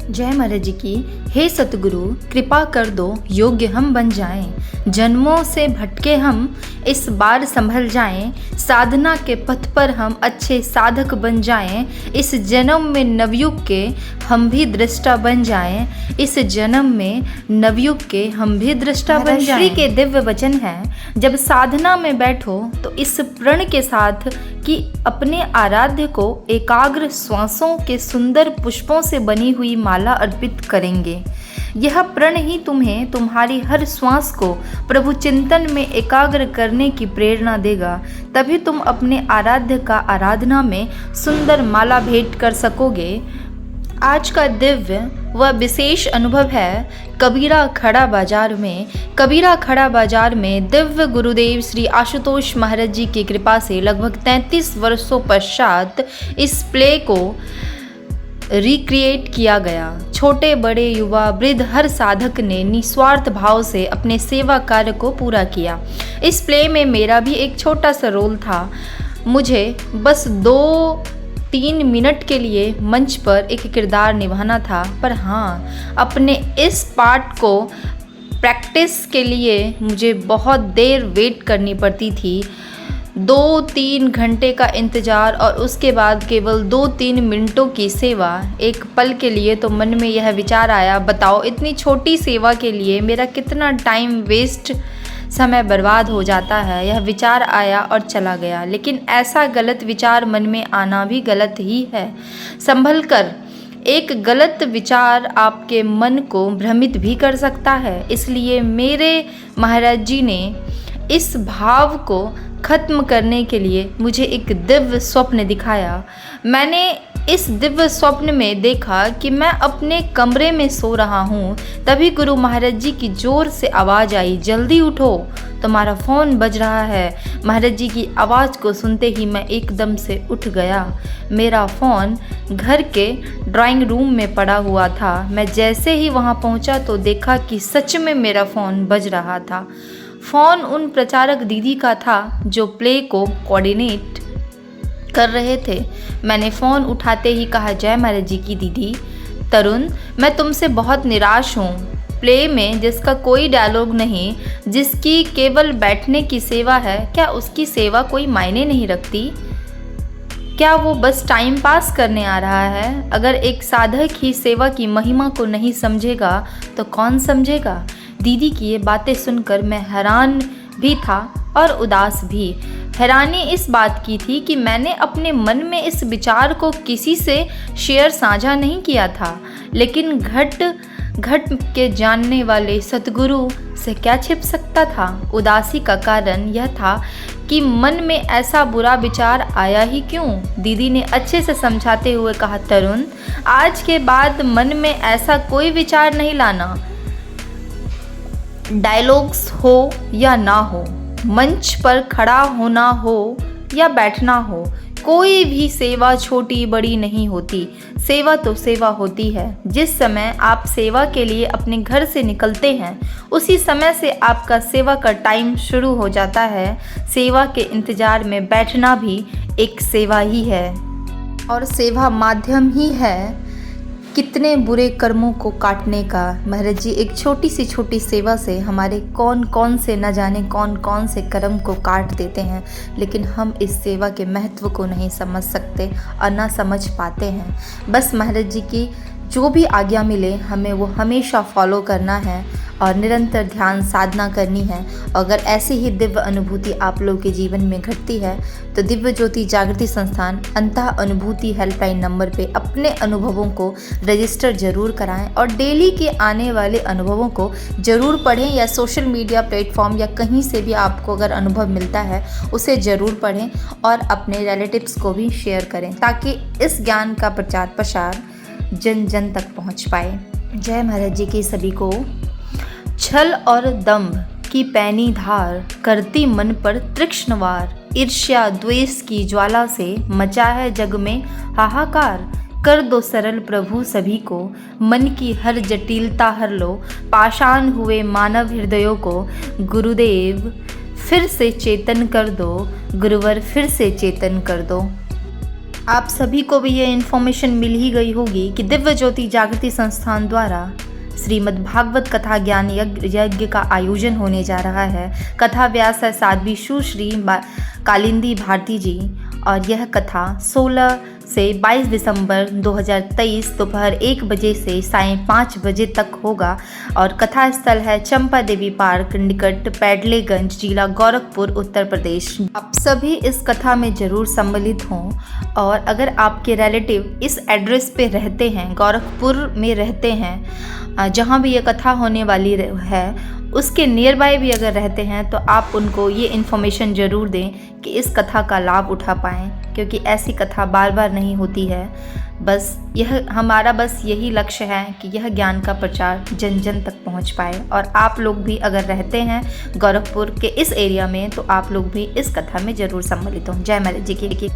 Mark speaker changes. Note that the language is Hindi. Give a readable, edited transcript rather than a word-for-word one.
Speaker 1: जय महाराज जी की। हे सतगुरु कृपा कर दो, योग्य हम बन जाएं, जन्मों से भटके हम इस बार संभल जाएं, साधना के पथ पर हम अच्छे साधक बन जाएं, इस जन्म में नवयुग के हम भी दृष्टा बन जाएं, इस जन्म में नवयुग के हम भी दृष्टा बन जाएं। श्री के दिव्य वचन है, जब साधना में बैठो तो इस प्रण के साथ कि अपने आराध्य को एकाग्र श्वासों के सुंदर पुष्पों से बनी हुई माला अर्पित करेंगे। यह प्रण ही तुम्हें तुम्हारी हर श्वास को प्रभु चिंतन में एकाग्र करने की प्रेरणा देगा। तभी तुम अपने आराध्य का आराधना में सुंदर माला भेंट कर सकोगे। आज का दिव्य व विशेष अनुभव है कबीरा खड़ा बाजार में दिव्य गुरुदेव श्री आशुतोष महाराज जी की कृपा से लगभग 33 वर्षों पश्चात इस प्ले को रिक्रिएट किया गया। छोटे बड़े युवा वृद्ध हर साधक ने निस्वार्थ भाव से अपने सेवा कार्य को पूरा किया। इस प्ले में मेरा भी एक छोटा सा रोल था। मुझे बस 2-3 मिनट के लिए मंच पर एक किरदार निभाना था, पर हाँ, अपने इस पार्ट को प्रैक्टिस के लिए मुझे बहुत देर वेट करनी पड़ती थी। 2-3 घंटे का इंतज़ार और उसके बाद केवल 2-3 मिनटों की सेवा। एक पल के लिए तो मन में यह विचार आया, बताओ इतनी छोटी सेवा के लिए मेरा कितना टाइम वेस्ट, समय बर्बाद हो जाता है। यह विचार आया और चला गया। लेकिन ऐसा गलत विचार मन में आना भी गलत ही है। संभल कर, एक गलत विचार आपके मन को भ्रमित भी कर सकता है। इसलिए मेरे महाराज जी ने इस भाव को खत्म करने के लिए मुझे एक दिव्य स्वप्न दिखाया। मैंने इस दिव्य स्वप्न में देखा कि मैं अपने कमरे में सो रहा हूँ। तभी गुरु महाराज जी की जोर से आवाज़ आई, जल्दी उठो, तुम्हारा फ़ोन बज रहा है। महाराज जी की आवाज़ को सुनते ही मैं एकदम से उठ गया। मेरा फ़ोन घर के ड्राइंग रूम में पड़ा हुआ था। मैं जैसे ही वहाँ पहुँचा तो देखा कि सच में मेरा फ़ोन बज रहा था। फ़ोन उन प्रचारक दीदी का था जो प्ले को कोऑर्डिनेट कर रहे थे। मैंने फ़ोन उठाते ही कहा, जय महाराज जी की दीदी। तरुण, मैं तुमसे बहुत निराश हूँ। प्ले में जिसका कोई डायलॉग नहीं, जिसकी केवल बैठने की सेवा है, क्या उसकी सेवा कोई मायने नहीं रखती? क्या वो बस टाइम पास करने आ रहा है? अगर एक साधक ही सेवा की महिमा को नहीं समझेगा तो कौन समझेगा? दीदी की ये बातें सुनकर मैं हैरान भी था और उदास भी। हैरानी इस बात की थी कि मैंने अपने मन में इस विचार को किसी से शेयर साझा नहीं किया था। लेकिन घट के जानने वाले सतगुरु से क्या छिप सकता था? उदासी का कारण यह था कि मन में ऐसा बुरा विचार आया ही क्यों? दीदी ने अच्छे से समझाते हुए कहा, तरुण, आज के बाद मन में ऐसा कोई विचार नहीं लाना। डायलॉग्स हो या ना हो, मंच पर खड़ा होना हो या बैठना हो, कोई भी सेवा छोटी बड़ी नहीं होती। सेवा तो सेवा होती है। जिस समय आप सेवा के लिए अपने घर से निकलते हैं, उसी समय से आपका सेवा का टाइम शुरू हो जाता है। सेवा के इंतज़ार में बैठना भी एक सेवा ही है और सेवा माध्यम ही है कितने बुरे कर्मों को काटने का। महाराज जी एक छोटी सेवा से हमारे कौन से न जाने कौन से कर्म को काट देते हैं। लेकिन हम इस सेवा के महत्व को नहीं समझ सकते और ना समझ पाते हैं। बस महाराज जी की जो भी आज्ञा मिले हमें वो हमेशा फॉलो करना है और निरंतर ध्यान साधना करनी है। अगर ऐसी ही दिव्य अनुभूति आप लोगों के जीवन में घटती है तो दिव्य ज्योति जागृति संस्थान अंतः अनुभूति हेल्पलाइन नंबर पे अपने अनुभवों को रजिस्टर जरूर कराएं और डेली के आने वाले अनुभवों को जरूर पढ़ें, या सोशल मीडिया प्लेटफॉर्म या कहीं से भी आपको अगर अनुभव मिलता है उसे ज़रूर पढ़ें और अपने रिलेटिव्स को भी शेयर करें, ताकि इस ज्ञान का प्रचार प्रसार जन जन तक पहुंच पाए। जय महाराज जी की सभी को। छल और दंभ की पैनी धार करती मन पर तीक्ष्णवार, ईर्ष्या द्वेष की ज्वाला से मचा है जग में हाहाकार। कर दो सरल प्रभु सभी को, मन की हर जटिलता हर लो, पाषाण हुए मानव हृदयों को गुरुदेव फिर से चेतन कर दो, गुरुवर फिर से चेतन कर दो। आप सभी को भी ये इन्फॉर्मेशन मिल ही गई होगी कि दिव्य ज्योति जागृति संस्थान द्वारा श्रीमद् भागवत कथा ज्ञान यज्ञ का आयोजन होने जा रहा है। कथा व्यास है साध्वी सुश्री कालिंदी भारती जी और यह कथा 16 से 22 दिसंबर 2023 दोपहर 1 बजे से सायं 5 बजे तक होगा और कथा स्थल है चंपा देवी पार्क निकट पैडलेगंज, जिला गोरखपुर, उत्तर प्रदेश। आप सभी इस कथा में जरूर सम्मिलित हों और अगर आपके रिलेटिव इस एड्रेस पे रहते हैं, गोरखपुर में रहते हैं, जहाँ भी ये कथा होने वाली है उसके नियर बाय भी अगर रहते हैं तो आप उनको ये इन्फॉर्मेशन ज़रूर दें कि इस कथा का लाभ उठा पाएँ, क्योंकि ऐसी कथा बार बार नहीं होती है। बस हमारा यही लक्ष्य है कि यह ज्ञान का प्रचार जन जन तक पहुंच पाए और आप लोग भी अगर रहते हैं गोरखपुर के इस एरिया में तो आप लोग भी इस कथा में ज़रूर सम्मिलित हों। जय माता जी की।